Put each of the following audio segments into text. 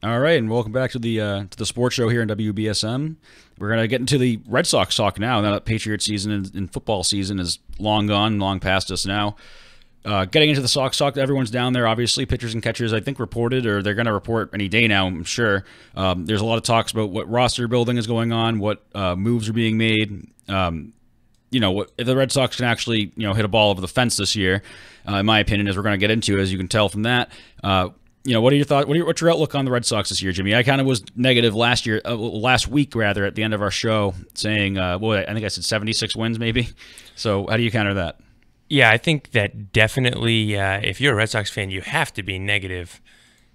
All right, and welcome back to the sports show here in WBSM. We're gonna get into the Red Sox talk now. Now that Patriot season and football season is long gone, long past us now. Getting into the Sox talk, everyone's down there. Obviously, pitchers and catchers, I think, reported, or they're going to report any day now, I'm sure. There's a lot of talks about what roster building is going on, what moves are being made. If the Red Sox can actually, hit a ball over the fence this year, in my opinion, as we're going to get into, as you can tell from that. What are your thoughts? What's your outlook on the Red Sox this year, Jimmy? I kind of was negative last week, rather, at the end of our show, saying, I think I said 76 wins, maybe. So how do you counter that? Yeah, I think that definitely, if you're a Red Sox fan, you have to be negative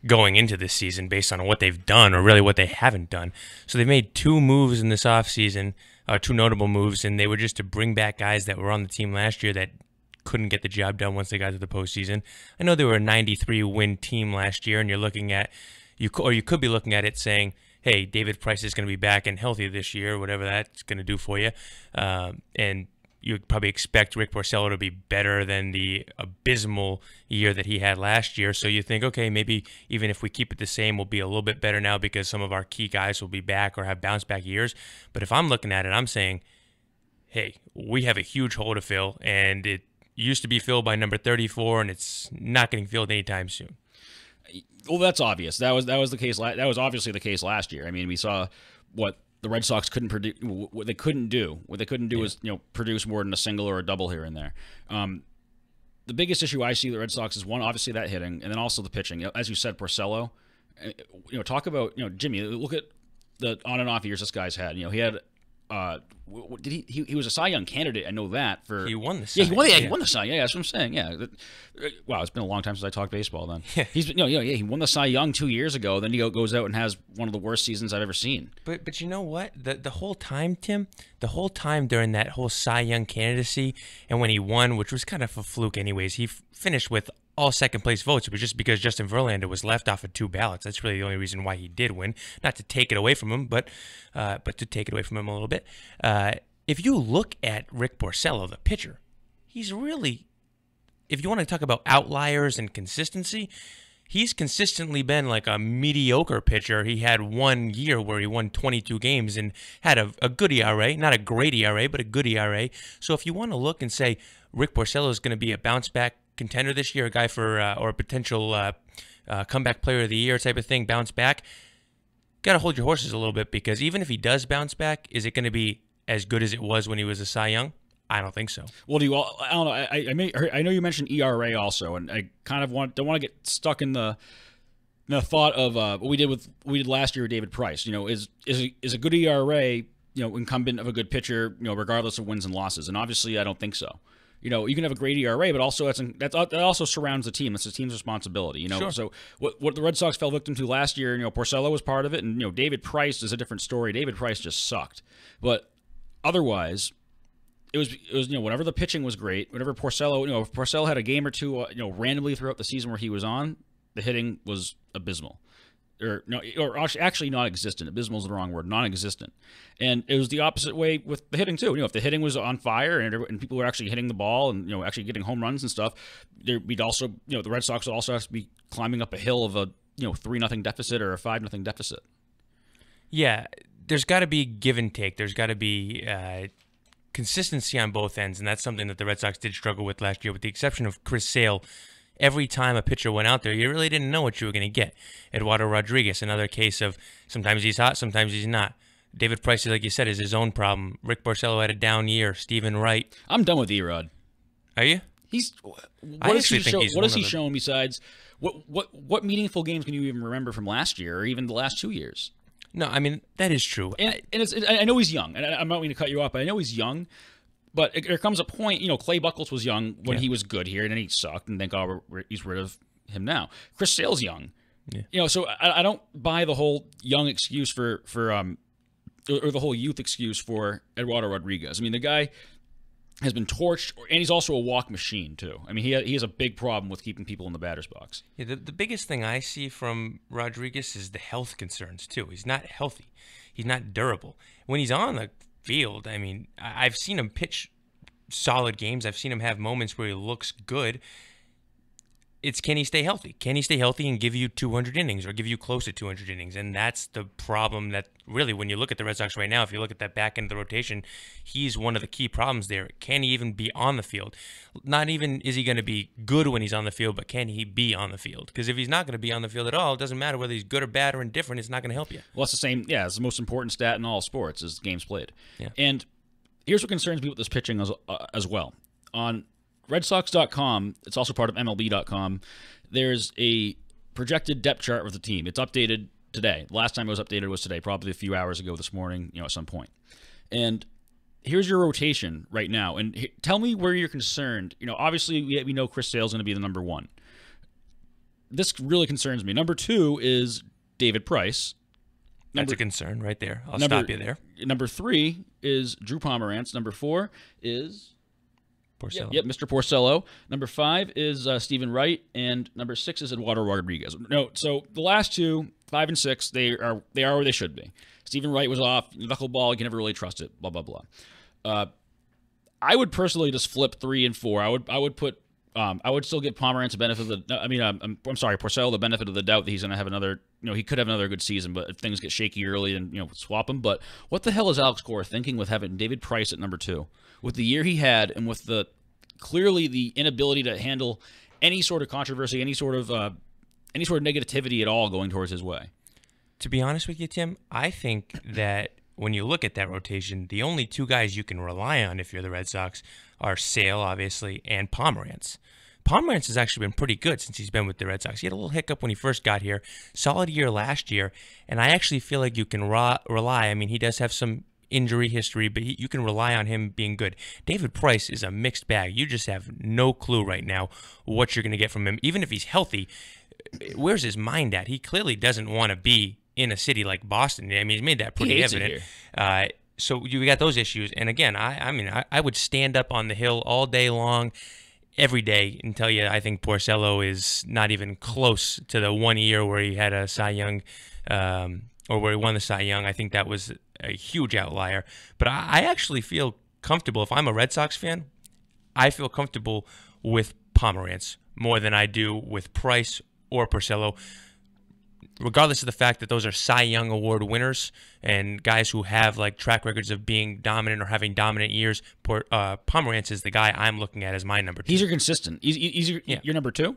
going into this season based on what they've done, or really what they haven't done. So they made two moves in this offseason, two notable moves, and they were just to bring back guys that were on the team last year that couldn't get the job done once they got to the postseason. I know they were a 93-win team last year, and you could be looking at it saying, hey, David Price is going to be back and healthy this year, whatever that's going to do for you. And you'd probably expect Rick Porcello to be better than the abysmal year that he had last year. So you think, okay, maybe even if we keep it the same, we'll be a little bit better now because some of our key guys will be back or have bounce back years. But if I'm looking at it, I'm saying, hey, we have a huge hole to fill, and it used to be filled by number 34, and it's not getting filled anytime soon. Well, that's obvious. That was the case. That was obviously the case last year. I mean, we saw what the Red Sox couldn't produce. What they couldn't do was produce more than a single or a double here and there. The biggest issue I see with the Red Sox is, one, obviously that hitting, and then also the pitching. As you said, Porcello. Talk about Jimmy. Look at the on and off years this guy's had. He had. He was a Cy Young candidate. I know that he won the Cy. He won the Cy. Yeah, that's what I'm saying. Yeah. Wow, it's been a long time since I talked baseball. Then he's been, he won the Cy Young 2 years ago. Then he goes out and has one of the worst seasons I've ever seen. But you know what? The whole time, Tim, during that whole Cy Young candidacy, and when he won, which was kind of a fluke, anyways, he finished with all second-place votes. It was just because Justin Verlander was left off of 2 ballots. That's really the only reason why he did win. Not to take it away from him, but to take it away from him a little bit. If you look at Rick Porcello, the pitcher, he's really, if you want to talk about outliers and consistency, he's consistently been like a mediocre pitcher. He had 1 year where he won 22 games and had a good ERA, not a great ERA, but a good ERA. So if you want to look and say Rick Porcello is going to be a bounce-back contender this year, a guy for or a potential comeback player of the year type of thing, bounce back, got to hold your horses a little bit, because even if he does bounce back, is it going to be as good as it was when he was a Cy Young? I don't think so. Well, I don't know. I know you mentioned ERA also, and I kind of don't want to get stuck in the thought of what we did last year with David Price. Is a good ERA incumbent of a good pitcher, regardless of wins and losses? And obviously, I don't think so. You can have a great ERA, but also that also surrounds the team. It's the team's responsibility. Sure. So what the Red Sox fell victim to last year, Porcello was part of it, and David Price is a different story. David Price just sucked, but otherwise, it was whenever the pitching was great, whenever Porcello, if Porcello had a game or two, randomly throughout the season where he was on, the hitting was abysmal. Or actually non-existent. Abysmal is the wrong word. Non-existent. And it was the opposite way with the hitting too. If the hitting was on fire and people were actually hitting the ball and actually getting home runs and stuff, we'd also the Red Sox would also have to be climbing up a hill of a 3-0 deficit or a 5-0 deficit. Yeah, there's got to be give and take. There's got to be consistency on both ends, and that's something that the Red Sox did struggle with last year, with the exception of Chris Sale. Every time a pitcher went out there, you really didn't know what you were going to get. Eduardo Rodriguez, another case of sometimes he's hot, sometimes he's not. David Price, like you said, is his own problem. Rick Porcello had a down year. Stephen Wright. I'm done with Erod. Are you? What has he shown besides what meaningful games can you even remember from last year or even the last 2 years? No, I mean, that is true. And I know he's young, and I'm not going to cut you off, but I know he's young. But there comes a point, Clay Buchholz was young when he was good here, and then he sucked, and thank God he's rid of him now. Chris Sale's young. Yeah. So I don't buy the whole young excuse for or the whole youth excuse for Eduardo Rodriguez. I mean, the guy has been torched, and he's also a walk machine, too. I mean, he has a big problem with keeping people in the batter's box. Yeah, the biggest thing I see from Rodriguez is the health concerns, too. He's not healthy. He's not durable. When he's on the field, I mean, I've seen him pitch solid games. I've seen him have moments where he looks good. it's can he stay healthy? Can he stay healthy and give you 200 innings or give you close to 200 innings? And that's the problem that really, when you look at the Red Sox right now, if you look at that back end of the rotation, he's one of the key problems there. Can he even be on the field? Not even is he going to be good when he's on the field, but can he be on the field? Because if he's not going to be on the field at all, it doesn't matter whether he's good or bad or indifferent, it's not going to help you. Well, it's the same. Yeah, it's the most important stat in all sports is games played. Yeah. And here's what concerns me with this pitching as well. On RedSox.com, it's also part of MLB.com, there's a projected depth chart of the team. It's updated today. The last time it was updated was today, probably a few hours ago this morning, at some point. And here's your rotation right now. And tell me where you're concerned. Obviously, we know Chris Sale's going to be the number one. This really concerns me. Number two is David Price. That's a concern right there. I'll stop you there. Number three is Drew Pomerantz. Number four is Porcello. Yep, Mr. Porcello. Number five is Stephen Wright, and number six is Eduardo Rodriguez. No, so the last two, 5 and 6, they are where they should be. Stephen Wright was off, knuckleball, you can never really trust it. Blah blah blah. I would personally just flip 3 and 4. I would put. I would still give Pomerantz the benefit of the. I'm sorry, Porcello the benefit of the doubt that he's going to have another. He could have another good season, but if things get shaky early, and swap him. But what the hell is Alex Cora thinking with having David Price at number 2, with the year he had, and with the clearly the inability to handle any sort of controversy, any sort of negativity at all going towards his way? To be honest with you, Tim, I think that when you look at that rotation, the only 2 guys you can rely on if you're the Red Sox are Sale, obviously, and Pomerantz. Pomerantz has actually been pretty good since he's been with the Red Sox. He had a little hiccup when he first got here, solid year last year, and I actually feel like you can rely. I mean, he does have some injury history, but you can rely on him being good. David Price is a mixed bag. You just have no clue right now what you're going to get from him. Even if he's healthy, where's his mind at? He clearly doesn't want to be in a city like Boston. I mean, he's made that pretty evident. So you got those issues. And again, I would stand up on the hill all day long, every day, and tell you I think Porcello is not even close to the 1 year where he had a Cy Young, or where he won the Cy Young. I think that was a huge outlier. But I actually feel comfortable. If I'm a Red Sox fan, I feel comfortable with Pomerantz more than I do with Price or Porcello, regardless of the fact that those are Cy Young Award winners and guys who have like track records of being dominant or having dominant years. Pomerantz is the guy I'm looking at as my number 2. He's your consistent. He's your number 2?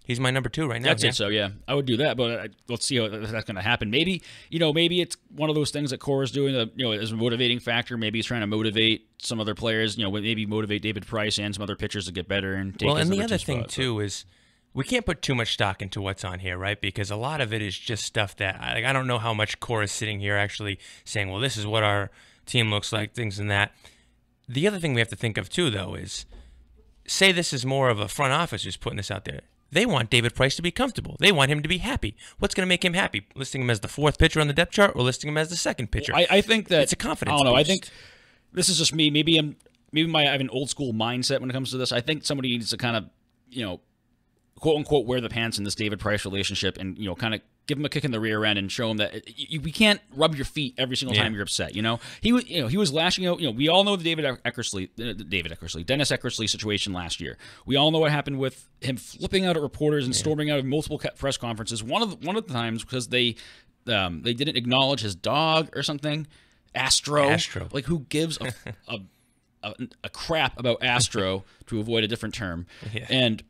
He's my number 2 right now. That's it. So yeah, I would do that, but let's see how that's going to happen. Maybe it's one of those things that Cora's doing, as a motivating factor. Maybe he's trying to motivate some other players. Maybe motivate David Price and some other pitchers to get better and take. Well, and the other thing too is we can't put too much stock into what's on here, right? Because a lot of it is just stuff that I don't know how much Cora's sitting here actually saying, well, this is what our team looks like, things and that. The other thing we have to think of too, though, is say this is more of a front office who's putting this out there. They want David Price to be comfortable. They want him to be happy. What's going to make him happy? Listing him as the 4th pitcher on the depth chart, or listing him as the 2nd pitcher? I think that it's a confidence. I don't know. Boost. I think this is just me. Maybe I have an old school mindset when it comes to this. I think somebody needs to kind of, quote unquote, wear the pants in this David Price relationship, and kind of give him a kick in the rear end and show him that we can't rub your feet every single time you're upset. He was lashing out. We all know the Dennis Eckersley situation last year. We all know what happened with him flipping out at reporters and storming out of multiple press conferences. One of the times because they didn't acknowledge his dog or something. Astro. Like, who gives a crap about Astro, to avoid a different term? Yeah. And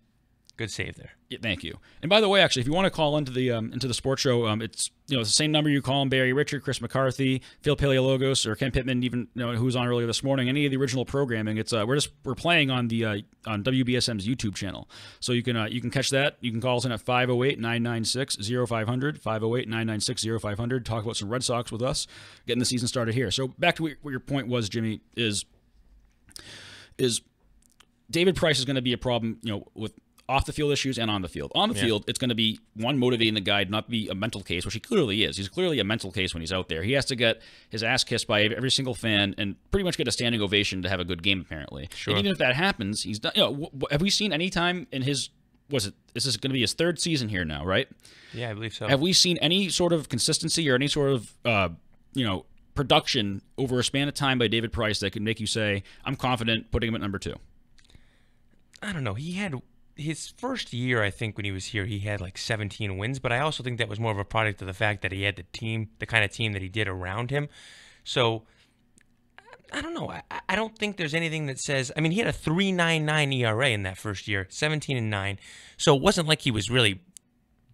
good save there. Yeah, thank you. And by the way, actually, if you want to call into the sports show, it's the same number you call in Barry Richard, Chris McCarthy, Phil Paleologos, or Ken Pittman, even who was on earlier this morning. Any of the original programming, it's we're playing on the on WBSM's YouTube channel, so you can catch that. You can call us in at 508-996-0500, 508-996-0500. Talk about some Red Sox with us, getting the season started here. So back to what your point was, Jimmy, is David Price is going to be a problem, with off the field issues and on the field. On the field, it's going to be one, motivating the guy, not be a mental case, which he clearly is. He's clearly a mental case when he's out there. He has to get his ass kissed by every single fan and pretty much get a standing ovation to have a good game, apparently. Sure. And even if that happens, he's done. Have we seen any time in his? This is going to be his 3rd season here now, right? Yeah, I believe so. Have we seen any sort of consistency or any sort of production over a span of time by David Price that could make you say, I'm confident putting him at number 2? I don't know. He had his first year, I think, when he was here, he had like 17 wins, but I also think that was more of a product of the fact that he had the kind of team that he did around him. So I don't know. I don't think there's anything that says. I mean, he had a 3.99 ERA in that first year, 17-9. So it wasn't like he was really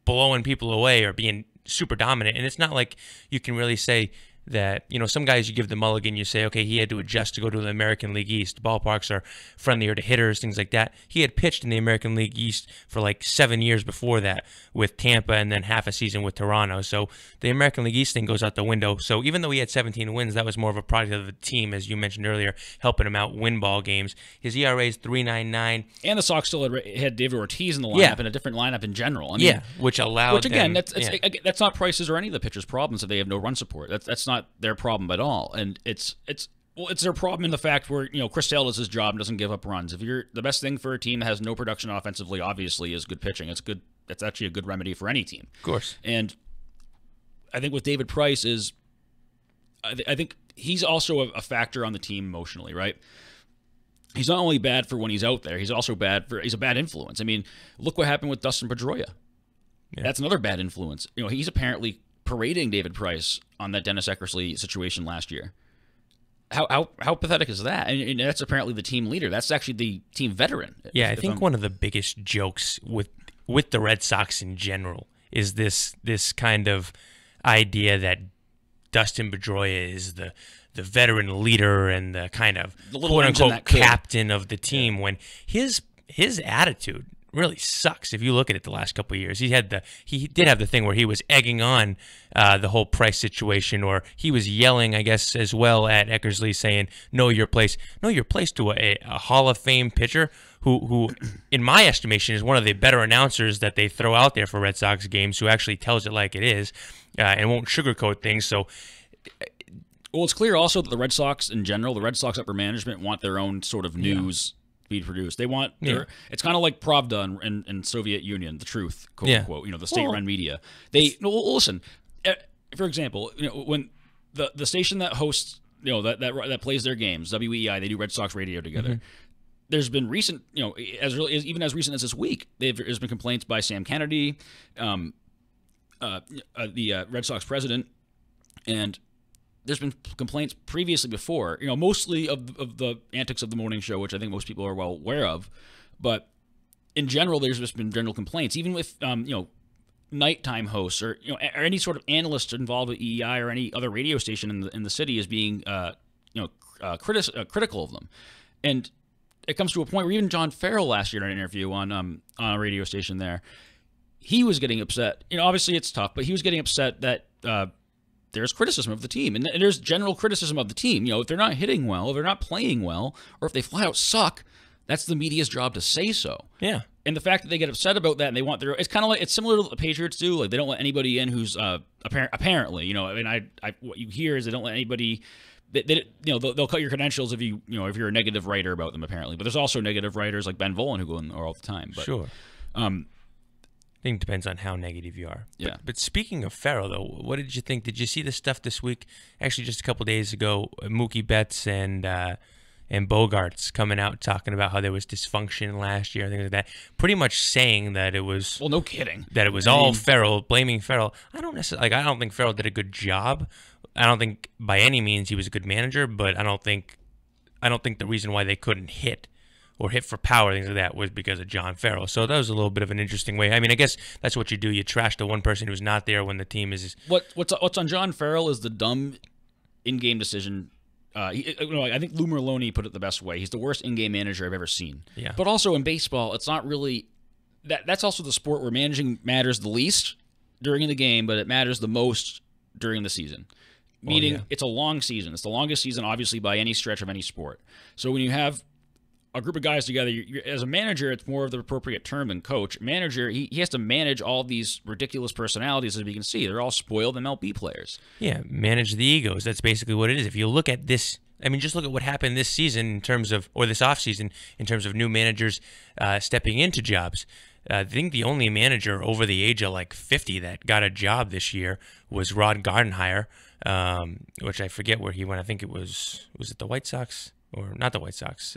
blowing people away or being super dominant. And it's not like you can really say that, some guys you give the mulligan, you say, okay, he had to adjust to go to the American League East. Ballparks are friendlier to hitters, things like that. He had pitched in the American League East for like 7 years before that with Tampa and then half a season with Toronto. So the American League East thing goes out the window. So even though he had 17 wins, that was more of a product of the team, as you mentioned earlier, helping him out win ball games. His ERA is 3.99. And the Sox still had David Ortiz in the lineup and a different lineup in general. I mean, which allowed Which again, them, that's not Price's or any of the pitchers' problems if they have no run support. That's not their problem at all. And it's their problem in the fact where Chris Sale does his job and doesn't give up runs. If you're the best thing for a team that has no production offensively, obviously, is good pitching. It's good. That's actually a good remedy for any team. Of course. And I think with David Price is, I think he's also a factor on the team emotionally, right? He's not only bad for when he's out there, he's also he's a bad influence. I mean, look what happened with Dustin Pedroia. Yeah. That's another bad influence. He's apparently parading David Price on that Dennis Eckersley situation last year. How pathetic is that? And that's apparently the team leader. That's actually the team veteran. Yeah, I think one of the biggest jokes with the Red Sox in general is this kind of idea that Dustin Pedroia is the veteran leader and the kind of quote-unquote captain of the team, when his attitude really sucks. If you look at it the last couple of years, he did have the thing where he was egging on the whole Price situation, or he was yelling, I guess, as well at Eckersley, saying, know your place to a Hall of Fame pitcher who, in my estimation, is one of the better announcers that they throw out there for Red Sox games, who actually tells it like it is and won't sugarcoat things. So, well, it's clear also that the Red Sox in general, the Red Sox upper management, want their own sort of news be produced. They want it's kind of like Pravda in Soviet Union, the truth, quote unquote, the state-run media. Listen, for example, when the station that hosts, that plays their games, WEI, they do Red Sox radio together. Mm-hmm. There's been recent, even as recent as this week, there's been complaints by Sam Kennedy, the Red Sox president, and there's been complaints previously before, mostly of the antics of the morning show, which I think most people are well aware of. But in general, there's just been general complaints, even with, nighttime hosts or any sort of analyst involved with EEI or any other radio station in the city is being, critical of them. And it comes to a point where even John Farrell last year in an interview on a radio station there, he was getting upset. Obviously it's tough, but he was getting upset that, there's criticism of the team, and there's general criticism of the team. If they're not hitting well, if they're not playing well, or if they flat out suck, that's the media's job to say so. Yeah. And the fact that they get upset about that and they want it's kind of like, it's similar to what the Patriots do. Like, they don't let anybody in who's apparently, what you hear is they don't let anybody. They'll cut your credentials if if you're a negative writer about them, apparently. But there's also negative writers like Ben Volen who go in there all the time. But, sure. I think it depends on how negative you are. Yeah. But speaking of Farrell, though, what did you think? Did you see the stuff this week? Actually, just a couple days ago, Mookie Betts and Bogarts coming out talking about how there was dysfunction last year and things like that. Pretty much saying that it was... Well, no kidding. That it was all Farrell, blaming Farrell. I don't think Farrell did a good job. I don't think by any means he was a good manager, but I don't think the reason why they couldn't hit or hit for power, things like that, was because of John Farrell. So that was a little bit of an interesting way. I mean, I guess that's what you do. You trash the one person who's not there when the team is... What's on John Farrell is the dumb in-game decision. I think Lou Merloni put it the best way. He's the worst in-game manager I've ever seen. Yeah. But also in baseball, it's not really... That's also the sport where managing matters the least during the game, but it matters the most during the season. Meaning, It's a long season. It's the longest season, obviously, by any stretch of any sport. So when you have a group of guys together, as a manager, it's more of the appropriate term than coach. Manager, he has to manage all these ridiculous personalities, as we can see. They're all spoiled MLB players. Yeah, manage the egos. That's basically what it is. If you look at this, just look at what happened this season in terms of, or this offseason, in terms of new managers stepping into jobs. I think the only manager over the age of like 50 that got a job this year was Rod Gardenhire, which I forget where he went. I think it was it the White Sox? Or not the White Sox.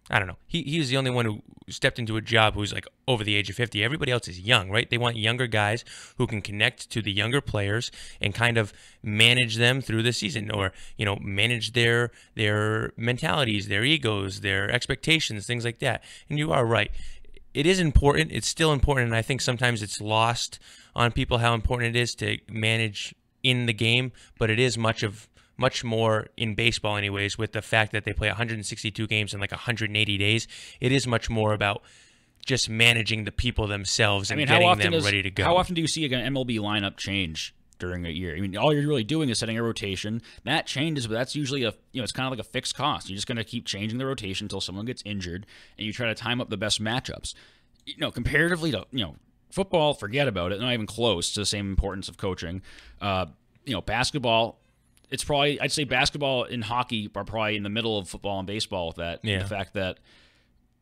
I don't know. He was the only one who stepped into a job who's like over the age of 50. Everybody else is young, right? They want younger guys who can connect to the younger players and kind of manage them through the season, or manage their mentalities, their egos, their expectations, things like that. And you are right. It is important. It's still important, and I think sometimes it's lost on people how important it is to manage in the game, but it is much more in baseball anyways, with the fact that they play 162 games in like 180 days. It is much more about just managing the people themselves and getting them ready to go. How often do you see an MLB lineup change during a year? I mean, all you're really doing is setting a rotation. That changes, but that's usually it's kind of like a fixed cost. You're just going to keep changing the rotation until someone gets injured, and you try to time up the best matchups. Comparatively to, football, forget about it. Not even close to the same importance of coaching. Basketball, it's probably, I'd say basketball and hockey are probably in the middle of football and baseball with that. Yeah. The fact that,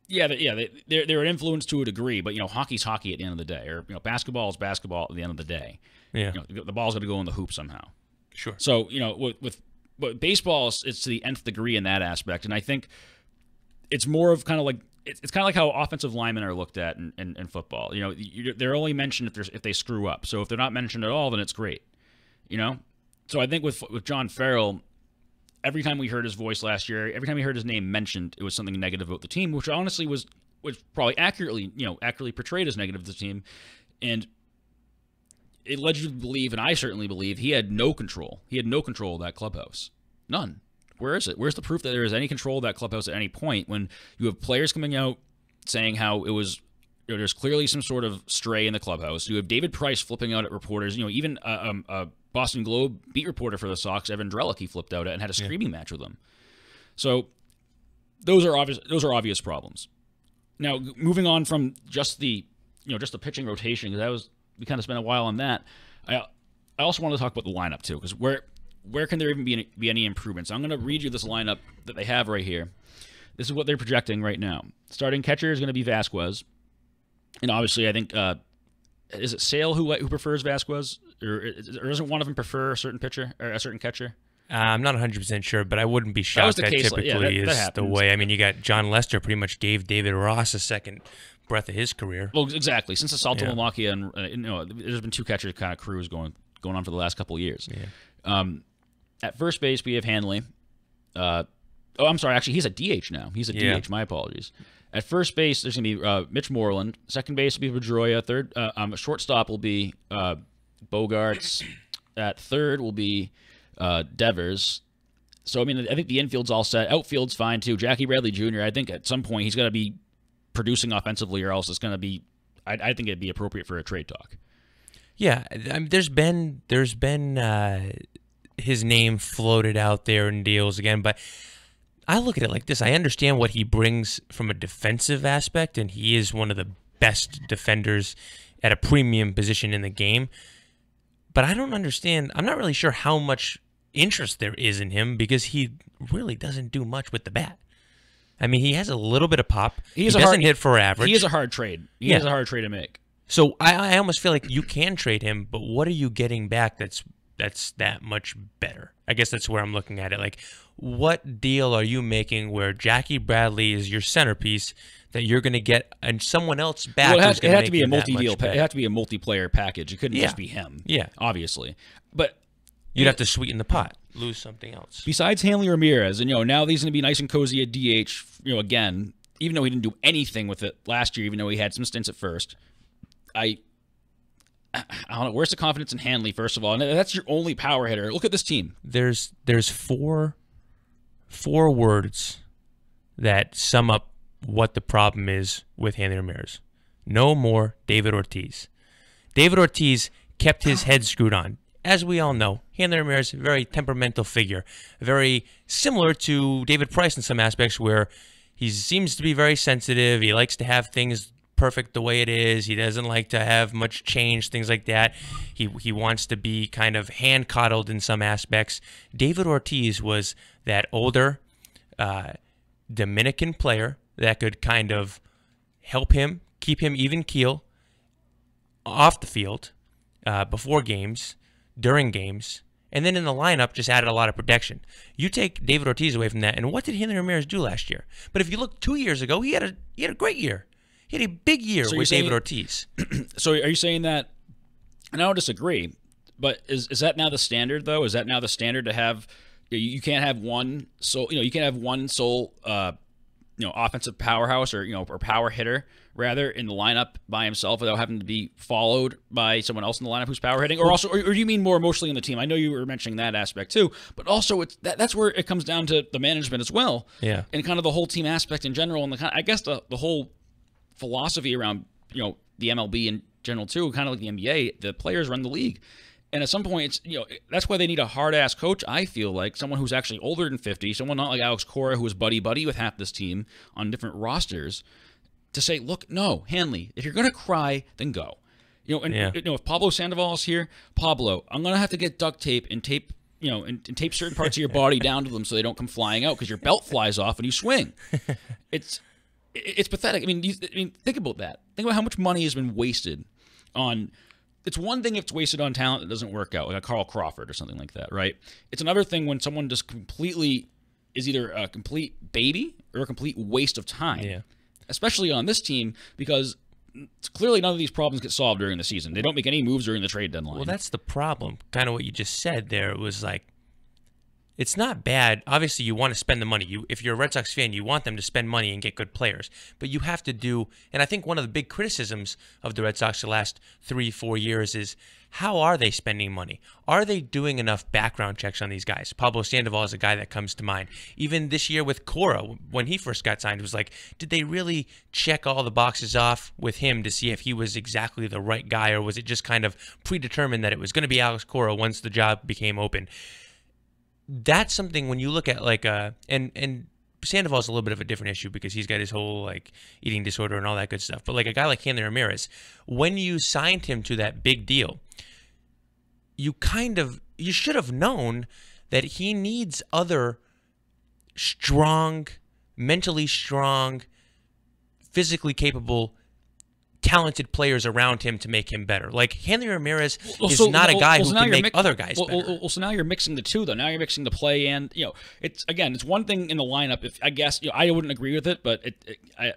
they're an influence to a degree, but, hockey's hockey at the end of the day. Or, basketball is basketball at the end of the day. Yeah. The ball's going to go in the hoop somehow. Sure. So, with baseball, it's to the nth degree in that aspect. And I think it's more of kind of like, it's kind of like how offensive linemen are looked at in football. They're only mentioned if they screw up. So if they're not mentioned at all, then it's great. So I think with John Farrell, every time we heard his voice last year, every time we heard his name mentioned, it was something negative about the team, which honestly was probably accurately portrayed as negative to the team. And it led you to believe, and I certainly believe, he had no control. He had no control of that clubhouse. None. Where is it? Where's the proof that there is any control of that clubhouse at any point when you have players coming out saying how it was, there's clearly some sort of stray in the clubhouse. You have David Price flipping out at reporters. Even a Boston Globe beat reporter for the Sox, Evan Drellick, he flipped out at and had a screaming match with them. So those are obvious problems. Now, moving on from just the pitching rotation, because we kind of spent a while on that. I also want to talk about the lineup too, because where can there even be any improvements? I'm going to read you this lineup that they have right here. This is what they're projecting right now. Starting catcher is going to be Vasquez. And obviously, I think, is it Sale who prefers Vasquez? Or doesn't one of them prefer a certain pitcher or a certain catcher? I'm not 100% sure, but I wouldn't be shocked that typically is the way. I mean, you got John Lester pretty much gave David Ross a second breath of his career. Well, exactly. Since the Salto Malakia, and there's been two catcher kind of crews going on for the last couple of years. Yeah. At first base, we have Hanley. I'm sorry. Actually, he's a DH now. He's a DH. My apologies. At first base, there's going to be Mitch Moreland. Second base will be Pedroia. Third, shortstop will be Bogarts. At third will be Devers. So, I mean, I think the infield's all set. Outfield's fine, too. Jackie Bradley Jr., I think at some point he's got to be producing offensively, or else it's going to be, I think it'd be appropriate for a trade talk. Yeah, I mean, there's been his name floated out there in deals again, but I look at it like this. I understand what he brings from a defensive aspect, and he is one of the best defenders at a premium position in the game. But I don't understand. I'm not really sure how much interest there is in him, because he really doesn't do much with the bat. I mean, he has a little bit of pop. He doesn't hit for average. He is a hard trade. He is a hard trade to make. So I almost feel like you can trade him, but what are you getting back that's that much better? I guess that's where I'm looking at it. Like, what deal are you making where Jackie Bradley is your centerpiece that you're going to get and someone else back? Well, it had to be a multi-deal. It had to be a multiplayer package. It couldn't just be him. Yeah, obviously. But you'd have to sweeten the pot, lose something else. Besides Hanley Ramirez, and now he's going to be nice and cozy at DH. Again, even though he didn't do anything with it last year, even though he had some stints at first. I don't know. Where's the confidence in Hanley, first of all? And that's your only power hitter. Look at this team. There's four words that sum up what the problem is with Hanley Ramirez. No more David Ortiz. David Ortiz kept his head screwed on. As we all know, Hanley Ramirez, a very temperamental figure. Very similar to David Price in some aspects, where he seems to be very sensitive. He likes to have things perfect the way it is. He doesn't like to have much change, things like that. He wants to be kind of hand-coddled in some aspects. David Ortiz was that older Dominican player that could kind of help him, keep him even keel off the field, before games, during games, And then in the lineup, just added a lot of protection. You take David Ortiz away from that, and what did Hanley Ramirez do last year? But if you look 2 years ago, he had a great year. He had a big year with David Ortiz. So are you saying that? And I don't disagree, but is that now the standard though? Is that now the standard to have? You can't have one sole. You can't have one sole. Offensive powerhouse or power hitter rather in the lineup by himself without having to be followed by someone else in the lineup who's power hitting, or do you mean more emotionally in the team? I know you were mentioning that aspect too, but also that's where it comes down to the management as well, and kind of the whole team aspect in general, and I guess the whole philosophy around the MLB in general too, kind of like the NBA. The players run the league. And at some point, that's why they need a hard-ass coach, I feel like, someone who's actually older than 50, someone not like Alex Cora, who was buddy-buddy with half this team on different rosters, to say, look, no, Hanley, if you're going to cry, then go. If Pablo Sandoval is here, Pablo, I'm going to have to get duct tape and tape, and tape certain parts of your body down to them so they don't come flying out because your belt flies off when you swing. It's pathetic. I mean, think about that. Think about how much money has been wasted on... It's one thing if it's wasted on talent that doesn't work out, like a Carl Crawford or something like that, right? It's another thing when someone just completely is either a complete baby or a complete waste of time, especially on this team, because clearly none of these problems get solved during the season. They don't make any moves during the trade deadline. Well, that's the problem. Kind of what you just said there. It was like, it's not bad. Obviously, you want to spend the money. If you're a Red Sox fan, you want them to spend money and get good players. But you have to do, and I think one of the big criticisms of the Red Sox the last 3-4 years is, how are they spending money? Are they doing enough background checks on these guys? Pablo Sandoval is a guy that comes to mind. Even this year with Cora, when he first got signed, it was like, did they really check all the boxes off with him to see if he was exactly the right guy, or was it just kind of predetermined that it was going to be Alex Cora once the job became open? That's something when you look at and Sandoval's a little bit of a different issue because he's got his whole eating disorder and all that good stuff. But like a guy like Hanley Ramirez, when you signed him to that big deal, you should have known that he needs other strong, mentally strong, physically capable, talented players around him to make him better. Like Hanley Ramirez is not a guy who can make other guys better. So now you're mixing the two, though. Now you're mixing the play and it's one thing in the lineup. If I guess I wouldn't agree with it, but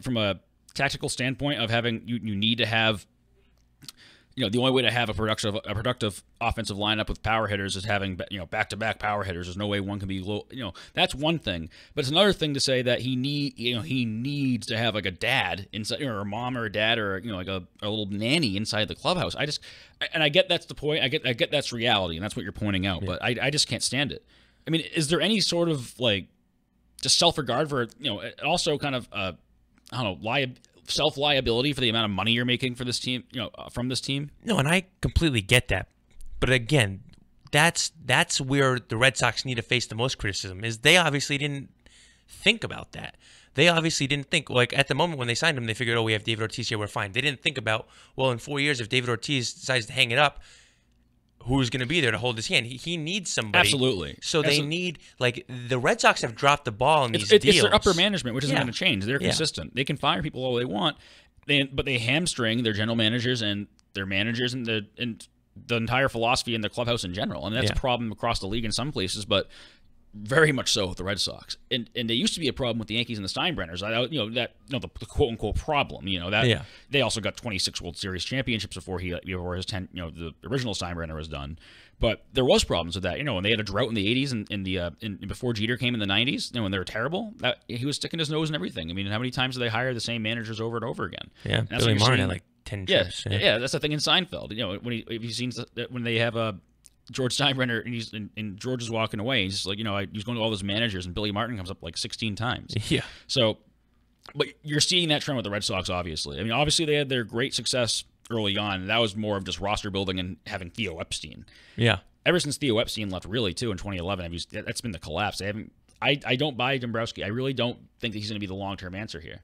from a tactical standpoint of having you need to have. The only way to have a productive offensive lineup with power hitters is having back-to-back power hitters. There's no way one can be low. That's one thing. But it's another thing to say that he needs to have like a dad inside, or a mom or a dad, or like a little nanny inside the clubhouse. I get that's the point. I get that's reality, and that's what you're pointing out. Yeah. But I just can't stand it. I mean, is there any sort of just self-regard for also kind of I don't know self-liability for the amount of money you're making for this team, from this team? No, and I completely get that. But again, that's where the Red Sox need to face the most criticism, is they obviously didn't think about that. They obviously didn't think, at the moment when they signed him, they figured, we have David Ortiz here, we're fine. They didn't think about, in 4 years, if David Ortiz decides to hang it up, who's going to be there to hold his hand? He needs somebody. Absolutely. So they need, the Red Sox have dropped the ball in these deals. It's their upper management, which isn't going to change. They're consistent. They can fire people all they want, but they hamstring their general managers and their managers and the entire philosophy in the clubhouse in general. And that's a problem across the league in some places, but very much so with the Red Sox. And they used to be a problem with the Yankees and the Steinbrenners. The quote unquote problem. They also got 26 World Series championships before his 10. The original Steinbrenner was done. But there was problems with that. When they had a drought in the 80s and before Jeter came in the 90s, when they were terrible, he was sticking his nose in everything. I mean, how many times do they hire the same managers over and over again? Yeah, Billy Martin had 10 trips. Yeah, that's the thing in Seinfeld. If you've seen when they have George Steinbrenner and George is walking away, he's just he's going to all those managers, and Billy Martin comes up 16 times. Yeah. So, but you're seeing that trend with the Red Sox, obviously. I mean, obviously they had their great success early on, and that was more of just roster building and having Theo Epstein. Yeah. Ever since Theo Epstein left, really, too, in 2011, that's been the collapse. I don't buy Dombrowski. I really don't think that he's going to be the long-term answer here.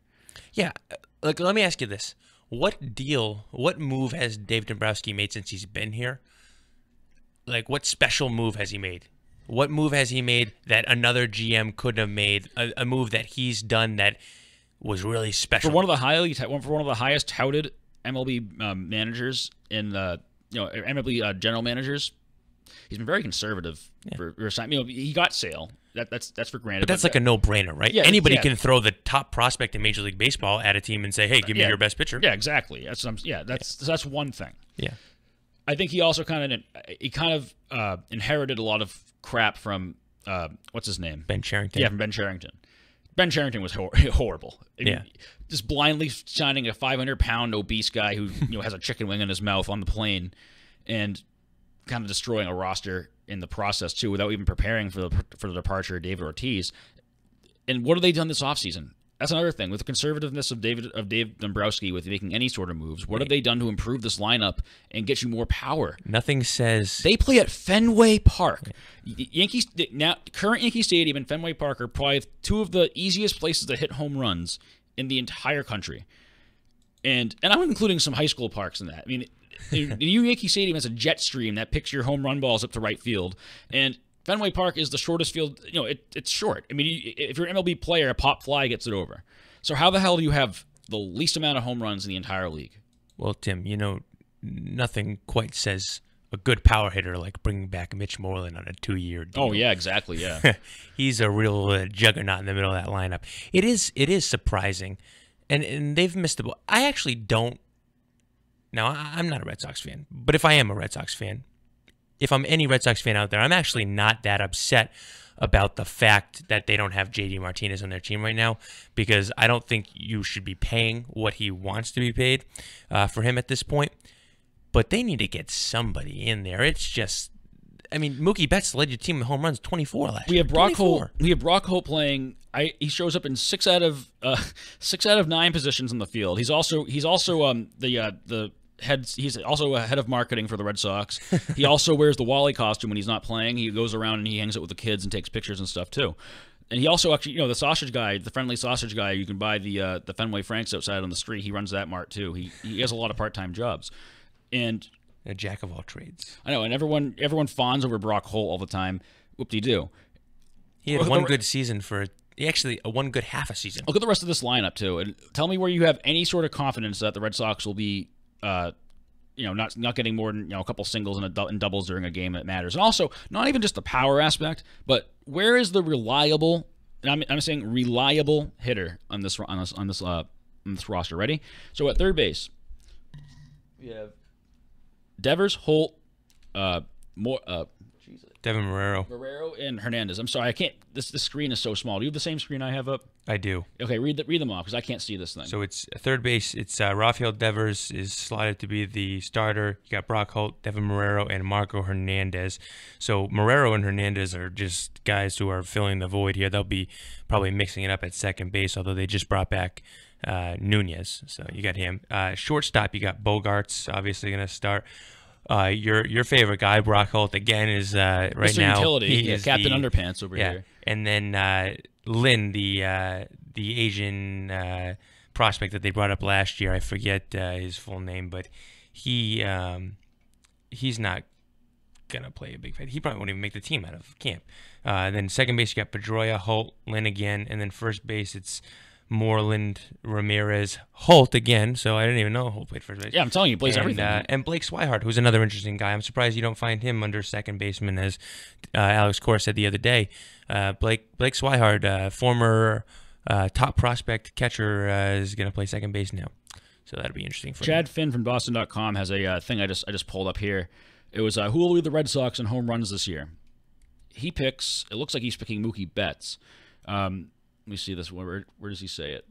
Yeah. Let me ask you this. What move has Dave Dombrowski made since he's been here? What special move has he made? What move has he made that another GM couldn't have made? A move that he's done that was really special. For one of the highest touted MLB managers in the MLB general managers, he's been very conservative for signing. You know, he got Sale. That's for granted. But that's like a no-brainer, right? Yeah, Anybody can throw the top prospect in Major League Baseball at a team and say, "Hey, give me your best pitcher." Yeah, exactly. That's one thing. Yeah. I think he also kind of inherited a lot of crap from what's his name? Ben Cherington. Yeah, from Ben Cherington. Ben Cherington was horrible. I mean, Yeah. Just blindly signing a 500-pound obese guy who has a chicken wing in his mouth on the plane, and kind of destroying a roster in the process too, without even preparing for the departure of David Ortiz. And what have they done this offseason? That's another thing. With the conservativeness of Dave Dombrowski with making any sort of moves, what have they done to improve this lineup and get you more power? Nothing says... They play at Fenway Park. Yankees now, current Yankee Stadium and Fenway Park are probably two of the easiest places to hit home runs in the entire country. And I'm including some high school parks in that. I mean, the new Yankee Stadium has a jet stream that picks your home run balls up to right field. And Fenway Park is the shortest field. It's short. I mean, if you're an MLB player, a pop fly gets it over. So how the hell do you have the least amount of home runs in the entire league? Well, Tim, nothing quite says a good power hitter like bringing back Mitch Moreland on a 2-year deal. Oh, yeah, exactly, yeah. He's a real juggernaut in the middle of that lineup. It is surprising, and they've missed the ball. I actually don't. Now, I'm not a Red Sox fan, but if I am a Red Sox fan, if I'm any Red Sox fan out there, I'm actually not that upset about the fact that they don't have JD Martinez on their team right now, because I don't think you should be paying what he wants to be paid for him at this point. But they need to get somebody in there. It's just, I mean, Mookie Betts led your team in home runs 24 last year. We have Brock Holt playing. He shows up in 6 out of 9 positions in the field. He's also the head. He's also a head of marketing for the Red Sox. He also wears the Wally costume when he's not playing. He goes around and he hangs out with the kids and takes pictures and stuff too. And he also actually, the sausage guy, the friendly sausage guy, you can buy the Fenway Franks outside on the street. He runs that mart too. He has a lot of part-time jobs. And a jack of all trades. I know, and everyone fawns over Brock Holt all the time. Whoop-de-doo. He had one good season one good half a season. Look at the rest of this lineup too, and tell me where you have any sort of confidence that the Red Sox will be, not getting more than a couple singles and doubles during a game that matters. And also, not even just the power aspect, but where is the reliable? And I'm saying reliable hitter on this roster. Ready? So at third base, we have Devers, Holt, Devin Marrero, and Hernandez. I'm sorry, I can't. This screen is so small. Do you have the same screen I have up? I do. Okay, read them off because I can't see this thing. So it's third base. It's Rafael Devers is slotted to be the starter. You got Brock Holt, Devin Marrero, and Marco Hernandez. So Marrero and Hernandez are just guys who are filling the void here. They'll be probably mixing it up at second base, although they just brought back Nunez. So you got him. Shortstop, you got Bogarts, obviously going to start. Your favorite guy, Brock Holt, again, is right Mr. now. Utility, Captain Underpants over here. And then Lin, the Asian prospect that they brought up last year. I forget his full name, but he's not gonna play a big fight. He probably won't even make the team out of camp. Then second base, you got Pedroia, Holt, Lin again, and then first base, it's Moreland, Ramirez, Holt again. So I didn't even know Holt played first base. Yeah, I'm telling you, he plays everything. And Blake Swihart, who's another interesting guy. I'm surprised you don't find him under second baseman, as Alex Cora said the other day. Blake Swihart, former top prospect catcher, is going to play second base now. So that'll be interesting for Chad Finn from Boston.com has a thing I just pulled up here. It was who will lead the Red Sox in home runs this year. It looks like he's picking Mookie Betts. Let me see this. Where does he say it?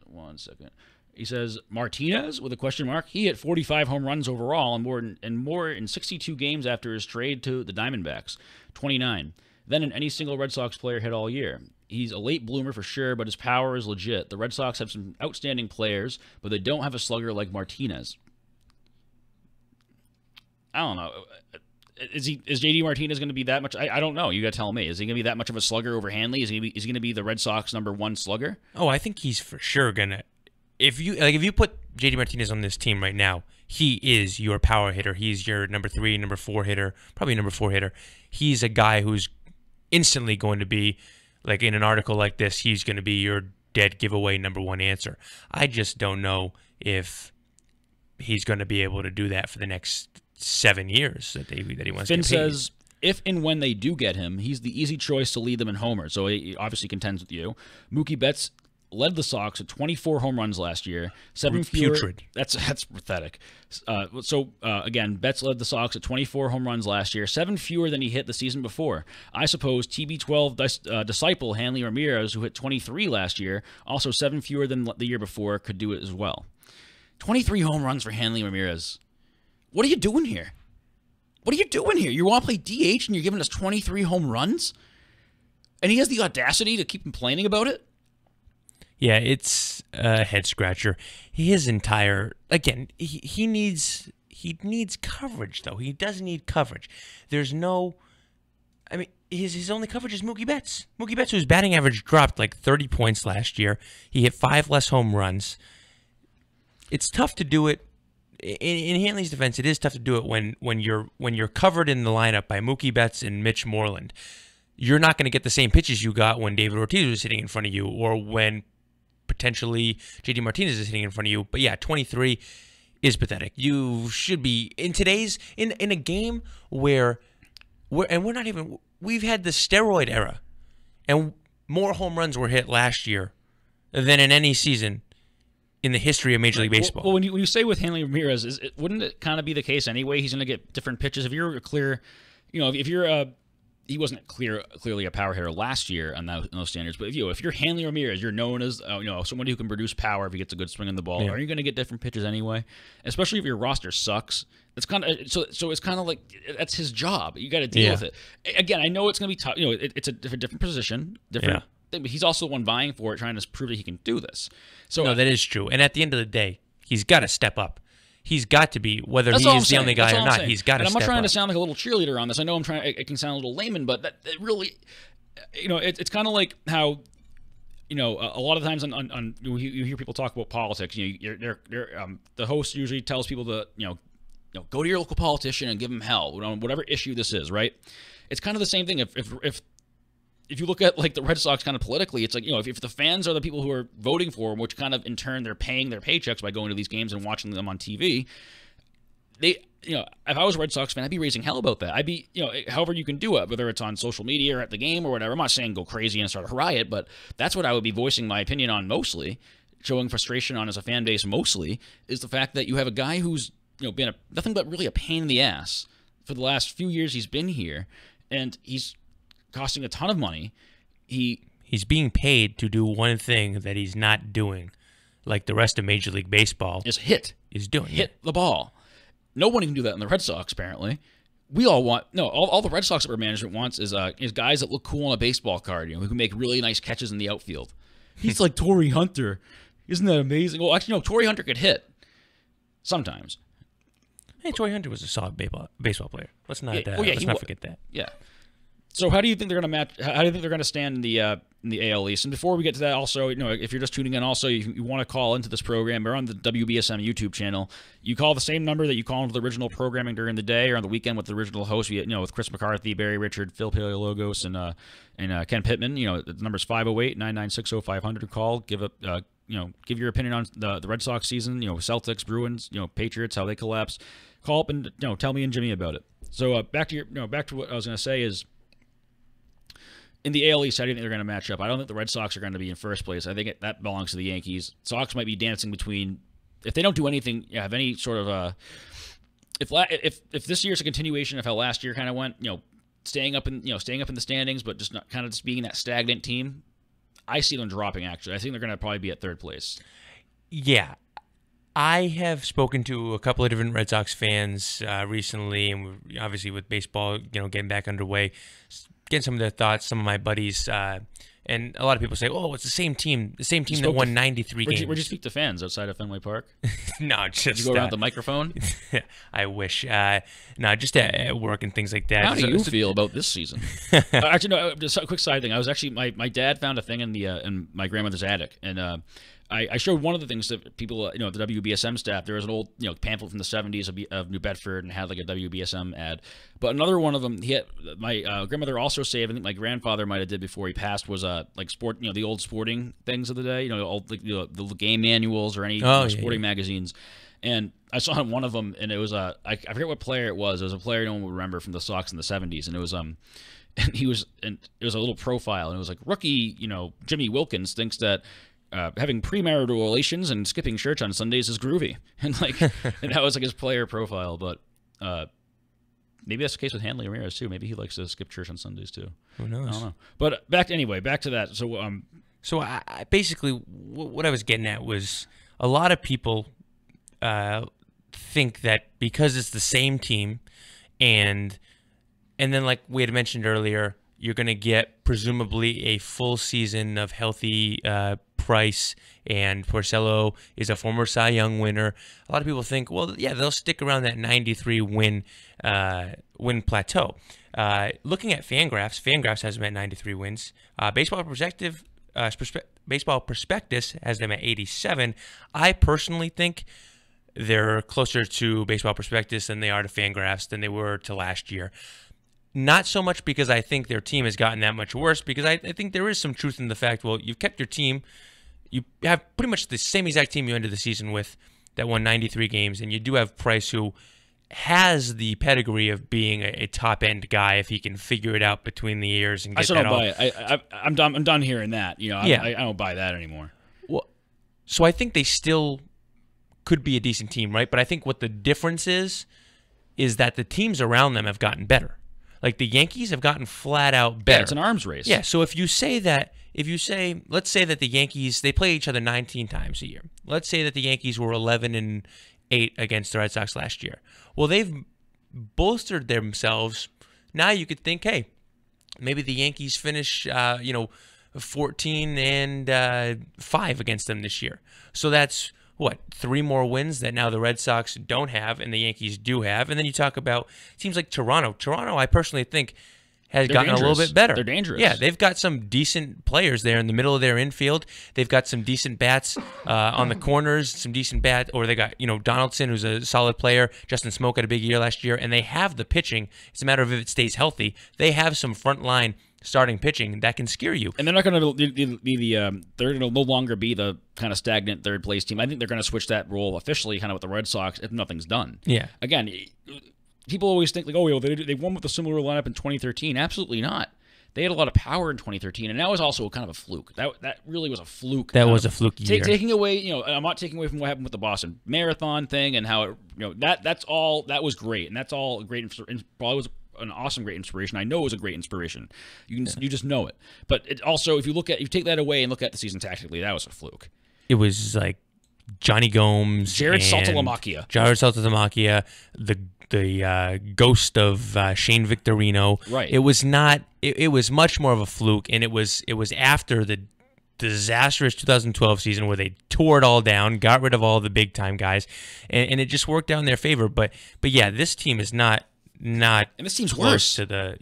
1 second. He says Martinez with a question mark. He hit 45 home runs overall and more in 62 games after his trade to the Diamondbacks, 29. Then in any single Red Sox player hit all year. He's a late bloomer for sure, but his power is legit. The Red Sox have some outstanding players, but they don't have a slugger like Martinez. I don't know. Is JD Martinez going to be that much? I don't know. You got to tell me. Is he going to be that much of a slugger over Hanley? Is he going to be the Red Sox #1 slugger? Oh, I think he's for sure gonna. If you put JD Martinez on this team right now, he is your power hitter. He's your number 3, number 4 hitter, probably number 4 hitter. He's a guy who's instantly going to be, like in an article like this, he's going to be your dead giveaway #1 answer. I just don't know if he's going to be able to do that for the next 7 years that he wants Finn to get paid. says if and when they do get him, he's the easy choice to lead them in homers. So he obviously contends with you. Mookie Betts led the Sox with 24 home runs last year. 7 fewer. Putrid. That's pathetic. Again, Betts led the Sox at 24 home runs last year, 7 fewer than he hit the season before. I suppose TB12 disciple Hanley Ramirez, who hit 23 last year, also 7 fewer than the year before, could do it as well. 23 home runs for Hanley Ramirez. What are you doing here? What are you doing here? You want to play DH and you're giving us 23 home runs? And he has the audacity to keep complaining about it? Yeah, it's a head scratcher. His entire he needs coverage though. He does need coverage. There's no, I mean, his only coverage is Mookie Betts. Mookie Betts, whose batting average dropped like 30 points last year. He hit 5 less home runs. It's tough to do it. In Hanley's defense, it is tough to do it when you're covered in the lineup by Mookie Betts and Mitch Moreland. You're not going to get the same pitches you got when David Ortiz was hitting in front of you, or when potentially JD Martinez is hitting in front of you. But yeah, 23 is pathetic. You should be in a game where we've had the steroid era, and more home runs were hit last year than in any season in the history of Major League Baseball. Well, when you say with Hanley Ramirez, wouldn't it kind of be the case anyway? He's going to get different pitches. If you're clear, if you're he wasn't clearly a power hitter last year on those standards. But if you're Hanley Ramirez, you're known as someone who can produce power if he gets a good swing on the ball. Yeah. Are you going to get different pitches anyway? Especially if your roster sucks. It's kind of so it's kind of like that's his job. You got to deal with it. Again, I know it's going to be tough. It's a different position, different. Yeah. But he's also the one vying for it, trying to prove that he can do this. So no, that is true. And at the end of the day, he's got to step up. He's got to be, whether he's the only guy or not, he's got to step up. I'm not trying to sound like a little cheerleader on this. I know it can sound a little layman, but that really, it's kind of like how, a lot of times on you hear people talk about politics. The host usually tells people to, go to your local politician and give him hell on whatever issue this is, right? It's kind of the same thing. If you look at like the Red Sox kind of politically, it's like, if the fans are the people who are voting for them, which kind of in turn they're paying their paychecks by going to these games and watching them on TV, if I was a Red Sox fan, I'd be raising hell about that. I'd be, however you can do it, whether it's on social media or at the game or whatever. I'm not saying go crazy and start a riot, but that's what I would be voicing my opinion on mostly, showing frustration on as a fan base mostly, is the fact that you have a guy who's, been nothing but really a pain in the ass for the last few years he's been here, and he's costing a ton of money. He's being paid to do one thing that he's not doing, like the rest of Major League Baseball is doing. Hit the ball. No one can do that in the Red Sox, apparently. We all want all the Red Sox management wants is guys that look cool on a baseball card, who can make really nice catches in the outfield. He's like Torrey Hunter. Isn't that amazing? Well, actually, no, Torrey Hunter could hit sometimes. Hey, Torrey Hunter was a solid baseball player. Let's not forget that. Yeah. So how do you think they're going to match? How do you think they're going to stand in the AL East? And before we get to that, also, if you're just tuning in, also you want to call into this program, we're on the WBSM YouTube channel. You call the same number that you call into the original programming during the day or on the weekend with the original host. With Chris McCarthy, Barry Richard, Phil Paleologos, and Ken Pittman. The number's 508-996-0500. Call, give your opinion on the Red Sox season. Celtics, Bruins, Patriots, how they collapse. Call up and tell me and Jimmy about it. So back to what I was going to say is, in the AL East, how do you think they're going to match up? I don't think the Red Sox are going to be in first place. I think that belongs to the Yankees. Sox might be dancing between, if they don't do anything, have any sort of if this year's a continuation of how last year kind of went, staying up in the standings, but just not kind of just being that stagnant team. I see them dropping. Actually, I think they're going to probably be at third place. Yeah. I have spoken to a couple of different Red Sox fans recently, and obviously with baseball, getting back underway, getting some of their thoughts. Some of my buddies, and a lot of people say, "Oh, it's the same team that won 93 games." Where'd you speak to fans outside of Fenway Park? No, just did you go around the microphone? I wish. No, just at work and things like that. How do you feel about this season? Actually, no. Just a quick side thing. I was actually my dad found a thing in my grandmother's attic, and I showed one of the things that people, the WBSM staff. There was an old, pamphlet from the '70s of New Bedford and had like a WBSM ad. But another one of them, my grandmother also saved. I think my grandfather might have did before he passed was like sport, the old sporting things of the day. Old the game manuals or any sporting magazines. And I saw one of them, and it was I forget what player it was. It was a player no one would remember from the Sox in the '70s, and it was and it was a little profile, and it was like rookie, Jimmy Wilkins thinks that having premarital relations and skipping church on Sundays is groovy, and and that was like his player profile. But maybe that's the case with Hanley Ramirez too. Maybe he likes to skip church on Sundays too. Who knows? I don't know. But back to that. So I basically what I was getting at was a lot of people think that because it's the same team, and then like we had mentioned earlier, you're going to get presumably a full season of healthy Price, and Porcello is a former Cy Young winner. A lot of people think, well, yeah, they'll stick around that 93 win plateau. Looking at Fangraphs has them at 93 wins. Baseball Prospectus has them at 87. I personally think they're closer to Baseball Prospectus than they are to Fangraphs than they were to last year. Not so much because I think their team has gotten that much worse, because I think there is some truth in the fact, well, you've kept your team. You have pretty much the same exact team you ended the season with that won 93 games, and you do have Price, who has the pedigree of being a top-end guy if he can figure it out between the ears and get that all. I still don't buy it. I'm done hearing that. I don't buy that anymore. Well, so I think they still could be a decent team, right? But I think what the difference is that the teams around them have gotten better. Like the Yankees have gotten flat out better. Yeah, it's an arms race. Yeah, so let's say that the Yankees, they play each other 19 times a year. Let's say that the Yankees were 11-8 against the Red Sox last year. Well, they've bolstered themselves. Now you could think, hey, maybe the Yankees finish 14-5 against them this year. So that's 3 more wins that now the Red Sox don't have and the Yankees do have. And then you talk about teams like Toronto. Toronto, I personally think, has gotten a little bit better. They're dangerous. Yeah, they've got some decent players there in the middle of their infield. They've got some decent bats on the corners, some decent or they got, Donaldson, who's a solid player. Justin Smoke had a big year last year. And they have the pitching. It's a matter of if it stays healthy. They have some front line starting pitching that can scare you. And they're not going to be they're going to no longer be the kind of stagnant third place team. I think they're going to switch that role officially kind of with the Red Sox if nothing's done. Yeah. Again, people always think like, oh, they won with a similar lineup in 2013. Absolutely not. They had a lot of power in 2013, and that was also kind of a fluke. That really was a fluke. That was a fluke year. Taking away, I'm not taking away from what happened with the Boston Marathon thing and how it, that's all, that was great, and that's all great. Probably was an awesome, great inspiration. I know it was a great inspiration. You just know it. But it also, if you take that away and look at the season tactically, that was a fluke. It was like Johnny Gomes, Jared Saltalamacchia, the ghost of Shane Victorino. Right. It was not. It was much more of a fluke, and it was after the disastrous 2012 season where they tore it all down, got rid of all the big time guys, and it just worked out in their favor. But yeah, this team is not. And this team's worse. They're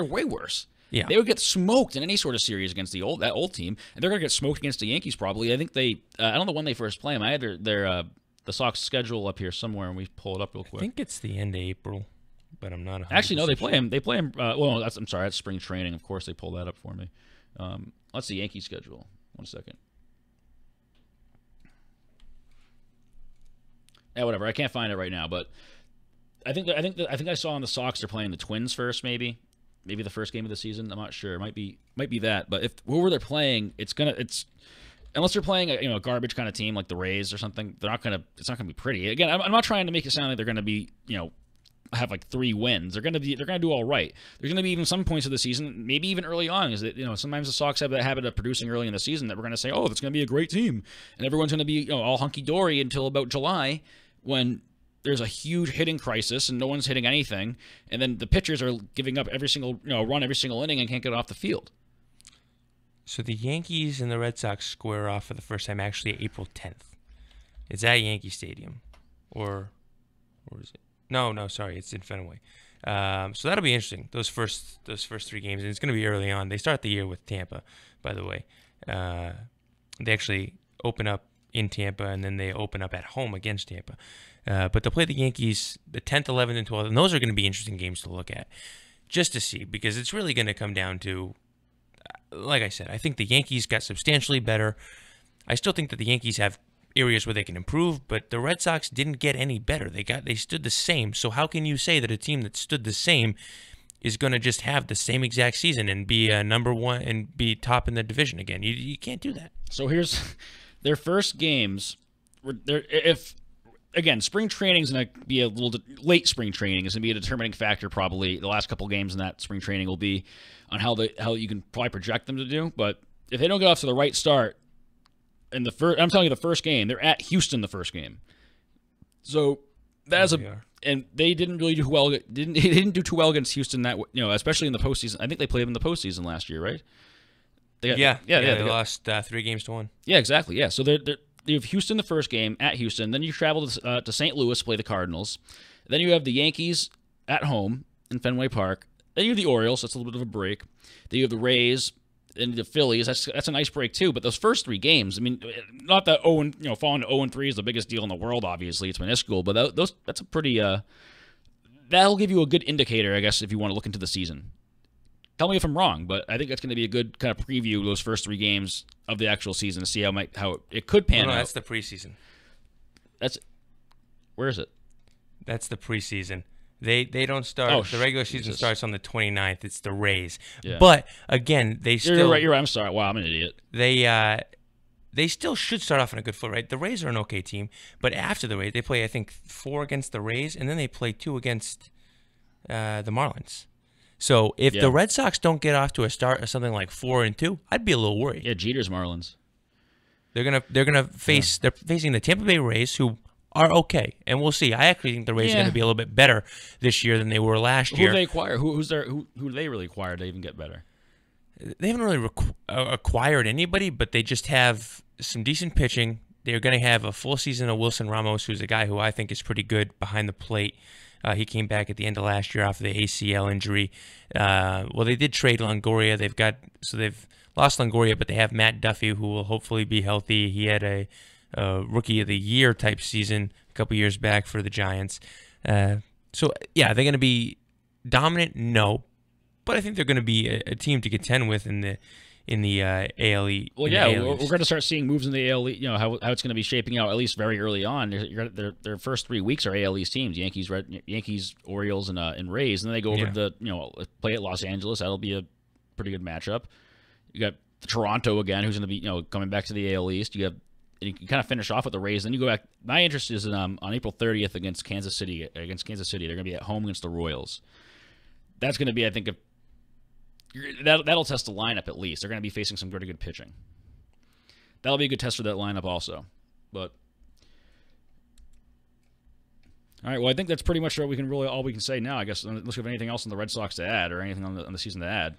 way worse. Yeah, they would get smoked in any sort of series against that old team, and they're going to get smoked against the Yankees probably. I think I don't know when they first play them. I had the Sox schedule up here somewhere, and we pull it up real quick. I think it's the end of April, but I'm not 100%. Actually, no, they play him. Well, that's spring training. Of course, they pull that up for me. Let's see Yankee schedule. 1 second. Yeah, whatever. I can't find it right now, but I think I saw on the Sox they're playing the Twins first, maybe the first game of the season. I'm not sure. It might be that. But if whoever they're playing, it's unless they're playing a garbage kind of team like the Rays or something, it's not gonna be pretty. Again, I'm not trying to make it sound like they're gonna be have like 3 wins. They're gonna do all right. There's gonna be even some points of the season, maybe even early on, is that sometimes the Sox have that habit of producing early in the season that we're gonna say, oh, that's gonna be a great team, and everyone's gonna be all hunky dory until about July when there's a huge hitting crisis and no one's hitting anything, and then the pitchers are giving up every single run every single inning and can't get off the field. So the Yankees and the Red Sox square off for the first time actually April 10th. It's at Yankee Stadium, or is it? No, sorry, it's in Fenway. So that'll be interesting. Those first 3 games, and it's going to be early on. They start the year with Tampa, by the way. They actually open up in Tampa, and then they open up at home against Tampa. But they'll play the Yankees the 10th, 11th, and 12th, and those are going to be interesting games to look at, just to see, because it's really going to come down to, like I said, I think the Yankees got substantially better. I still think that the Yankees have areas where they can improve, but the Red Sox didn't get any better. They stood the same. So how can you say that a team that stood the same is going to just have the same exact season and be number one and be top in the division again? You can't do that. So here's their first games. Again, spring training is going to be a little late. Spring training is going to be a determining factor. Probably the last couple games in that spring training will be on how you can probably project them to do. But if they don't get off to the right start in the first, I'm telling you, the first game, they're at Houston the first game. So that's and they didn't really do well. They didn't do too well against Houston especially in the postseason. I think they played them in the postseason last year, right? They lost 3 games to 1. Yeah, exactly. Yeah, so you have Houston the first game at Houston. Then you travel to St. Louis to play the Cardinals. Then you have the Yankees at home in Fenway Park. Then you have the Orioles. That's a little bit of a break. Then you have the Rays and the Phillies. That's a nice break too. But those first 3 games, I mean, not that falling to 0-3 is the biggest deal in the world. Obviously, it's minuscule. But that's a pretty that'll give you a good indicator, I guess, if you want to look into the season. Tell me if I'm wrong, but I think that's going to be a good kind of preview of those first 3 games of the actual season to see how it could pan out. That's the preseason. Where is it? That's the preseason. They don't start. The regular season starts on the 29th. It's the Rays. Yeah. But again, You're right. I'm sorry. Wow, I'm an idiot. They still should start off on a good foot, right? The Rays are an okay team, but after the Rays, they play, I think, 4 against the Rays, and then they play 2 against the Marlins. So if the Red Sox don't get off to a start of something like 4-2, I'd be a little worried. Yeah, Jeter's Marlins. They're facing the Tampa Bay Rays, who are okay, and we'll see. I actually think the Rays are going to be a little bit better this year than they were last year. Who do they acquire? Who do they really acquire to even get better? They haven't really acquired anybody, but they just have some decent pitching. They're going to have a full season of Wilson Ramos, who's a guy who I think is pretty good behind the plate. He came back at the end of last year off of the ACL injury. They did trade Longoria. They've lost Longoria, but they have Matt Duffy, who will hopefully be healthy. He had a Rookie of the Year type season a couple years back for the Giants. They're going to be dominant? No, but I think they're going to be a team to contend with in the ALE. Well, we're going to start seeing moves in the ALE. How it's going to be shaping out at least very early on. Their first 3 weeks are AL East teams: Yankees, Orioles, and Rays. And then they go over to play at Los Angeles. That'll be a pretty good matchup. You got Toronto again, who's going to be coming back to the AL East. You can kind of finish off with the Rays. Then you go back. My interest is on April 30th against Kansas City. They're going to be at home against the Royals. That's going to be, I think, that'll test the lineup at least. They're going to be facing some pretty good pitching. That'll be a good test for that lineup also. But all right, well, I think that's pretty much all we can say now. I guess unless you have anything else on the Red Sox to add or anything on the season to add.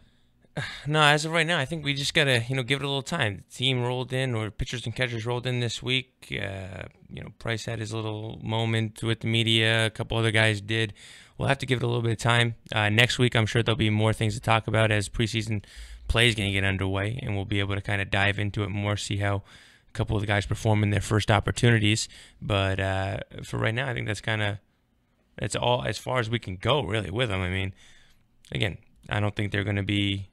No, as of right now, I think we just gotta give it a little time. The team rolled in, or pitchers and catchers rolled in this week. Price had his little moment with the media. A couple other guys did. We'll have to give it a little bit of time. Next week, I'm sure there'll be more things to talk about as preseason play is going to get underway, and we'll be able to kind of dive into it more, see how a couple of the guys perform in their first opportunities. But for right now, I think that's all as far as we can go, really, with them. I mean, again, I don't think they're going to be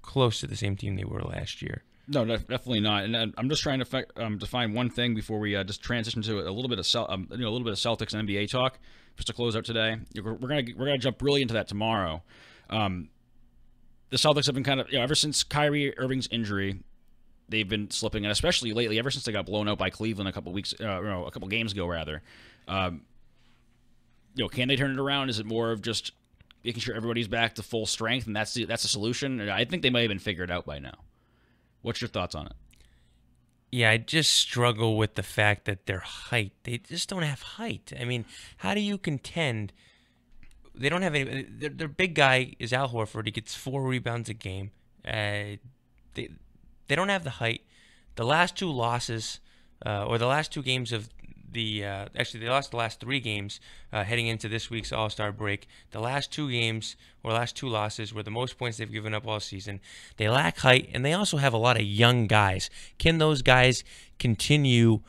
close to the same team they were last year. No, definitely not. And I'm just trying to find one thing before we just transition to a little bit of Celtics and NBA talk, just to close out today. We're gonna jump really into that tomorrow. The Celtics have been kind of ever since Kyrie Irving's injury, they've been slipping, and especially lately, ever since they got blown out by Cleveland a couple games ago rather. Can they turn it around? Is it more of just making sure everybody's back to full strength, and that's the solution? I think they might have been figured out by now. What's your thoughts on it? Yeah, I just struggle with the fact that their height. They just don't have height. I mean, how do you contend? They don't have any. Their big guy is Al Horford. He gets 4 rebounds a game. They don't have the height. The last 2 losses, or the last 2 games of actually they lost the last 3 games heading into this week's All-Star break. The last 2 games, or last 2 losses, were the most points they've given up all season. They lack height, and they also have a lot of young guys. Can those guys continue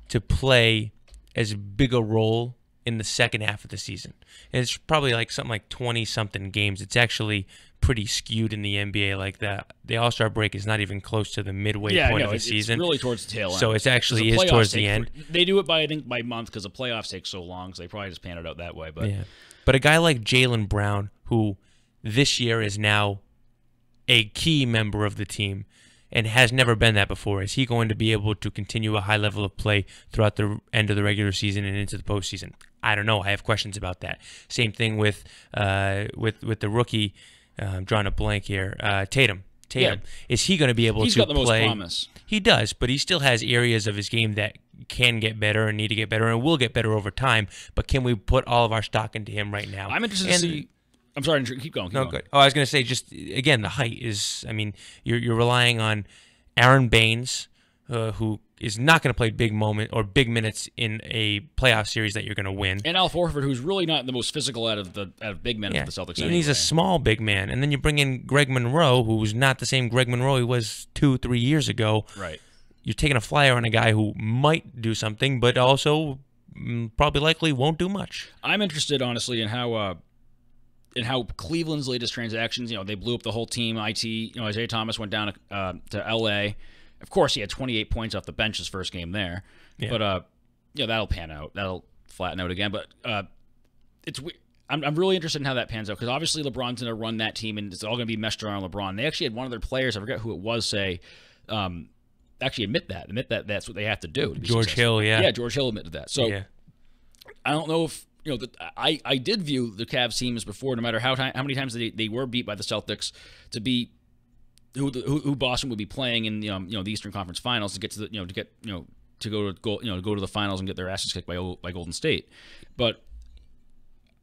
to play as big a role in the second half of the season? And it's probably like something like 20-something games. It's actually pretty skewed in the NBA like that. The All-Star break is not even close to the midway point of the season. It's really towards the tail end. So it actually is towards the end. They do it by, I think, by month because the playoffs take so long, so they probably just pan it out that way. But yeah. But a guy like Jaylen Brown, who this year is now a key member of the team and has never been that before, is he going to be able to continue a high level of play throughout the end of the regular season and into the postseason? I don't know. I have questions about that. Same thing with the rookie. I'm drawing a blank here. Tatum. Yeah. Is he going to be able to play? He's got the most promise. He does, but he still has areas of his game that can get better and need to get better and will get better over time. But can we put all of our stock into him right now? I'm interested to see. I'm sorry, keep going. No, good. Oh, I was going to say, just again, the height is. I mean, you're relying on Aaron Baines, who is not going to play big minutes in a playoff series that you're going to win. And Al Horford, who's really not the most physical out of big men for the Celtics. And he's a small big man. And then you bring in Greg Monroe, who's not the same Greg Monroe he was 2-3 years ago. Right. You're taking a flyer on a guy who might do something, but also probably likely won't do much. I'm interested, honestly, in how Cleveland's latest transactions. They blew up the whole team. Isaiah Thomas went down to L.A. Of course, he had 28 points off the bench his first game there. Yeah. But that'll pan out. That'll flatten out again. But I'm really interested in how that pans out because obviously LeBron's going to run that team, and it's all going to be meshed around LeBron. They actually had one of their players, I forget who it was, say, actually admit that that's what they have to do. To be George successful. Hill, yeah. Yeah, George Hill admitted that. So I don't know if I did view the Cavs team as before, no matter how many times they were beat by the Celtics, to be who Boston would be playing in the Eastern Conference Finals to get to to go to the finals and get their asses kicked by Golden State. But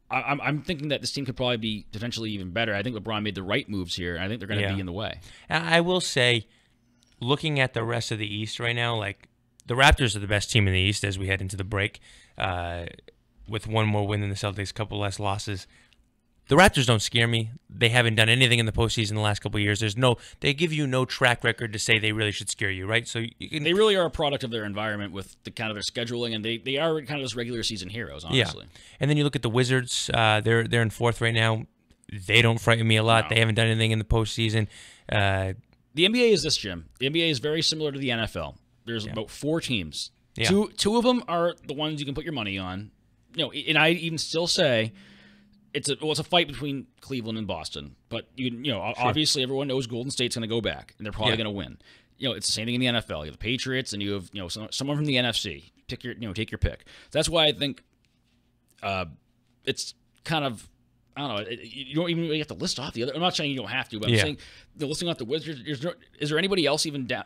I'm thinking that this team could probably be potentially even better. I think LeBron made the right moves here, and I think they're going to be in the way. I will say, looking at the rest of the East right now, like the Raptors are the best team in the East as we head into the break, with one more win than the Celtics, a couple less losses. The Raptors don't scare me. They haven't done anything in the postseason the last couple of years. They give you no track record to say they really should scare you, right? So they really are a product of their environment with the kind of their scheduling, and they are kind of just regular season heroes, honestly. Yeah. And then you look at the Wizards. They're in 4th right now. They don't frighten me a lot. No. They haven't done anything in the postseason. The NBA is this, Jim. The NBA is very similar to the NFL. There's about 4 teams. Yeah. Two of them are the ones you can put your money on. And I even still say it's a fight between Cleveland and Boston. But obviously everyone knows Golden State's going to go back, and they're probably going to win. It's the same thing in the NFL. You have the Patriots, and you have someone from the NFC. Take your pick. That's why I think it's kind of. I don't know. You don't even really have to list off the other. I'm not saying you don't have to, but I'm saying listing off the Wizards. Is there anybody else even down,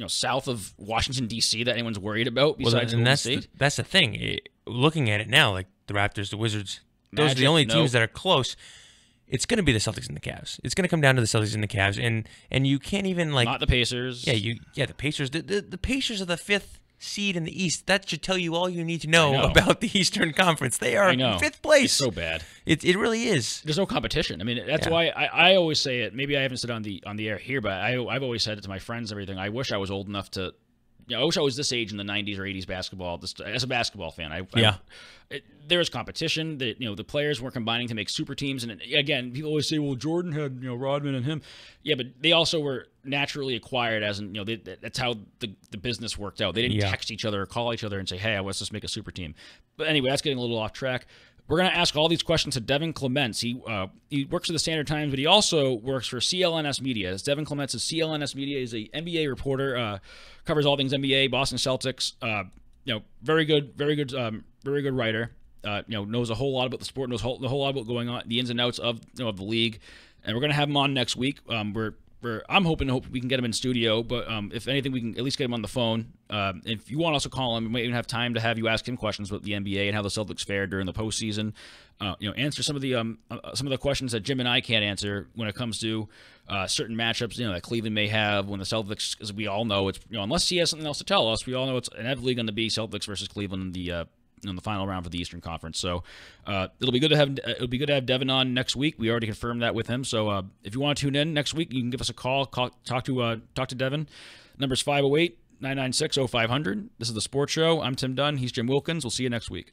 south of Washington D.C. that anyone's worried about besides Golden State? That's the thing. Looking at it now, like the Raptors, the Wizards, those are the only teams that are close. It's going to be the Celtics and the Cavs. It's going to come down to the Celtics and the Cavs, and you can't even not the Pacers. The Pacers. The Pacers are the 5th seed in the East. That should tell you all you need to know about the Eastern Conference. They are 5th place. It's so bad. It really is. There's no competition. I mean, that's why I always say it. Maybe I haven't said it on the air here, but I've always said it to my friends and everything. I wish I was old enough to. I wish I was this age in the 90s or 80s basketball. As a basketball fan, there was competition. The players were combining to make super teams. And again, people always say, "Well, Jordan had Rodman and him." Yeah, but they also were naturally acquired. As in, that's how the business worked out. They didn't text each other or call each other and say, "Hey, let's just make a super team." But anyway, that's getting a little off track. We're going to ask all these questions to Devin Clements. He works for the Standard Times, but he also works for CLNS Media. Devin Clements is CLNS Media. He's an NBA reporter, covers all things NBA, Boston Celtics. Very good writer. Knows a whole lot about the sport, knows a whole lot about going on, the ins and outs of the league. And we're going to have him on next week. We're I'm hoping we can get him in studio, but if anything, we can at least get him on the phone. If you want to also call him, we might even have time to have you ask him questions about the NBA and how the Celtics fared during the postseason. Answer some of the questions that Jim and I can't answer when it comes to certain matchups, that Cleveland may have when the Celtics, as we all know, it's unless he has something else to tell us, we all know it's inevitably going to be Celtics versus Cleveland in the final round for the Eastern Conference. So it'll be good to have Devin on next week. We already confirmed that with him. So if you want to tune in next week, you can give us a call talk to Devin. Number's 508-996-0500. This is The Sports Show. I'm Tim Dunn. He's Jim Wilkins. We'll see you next week.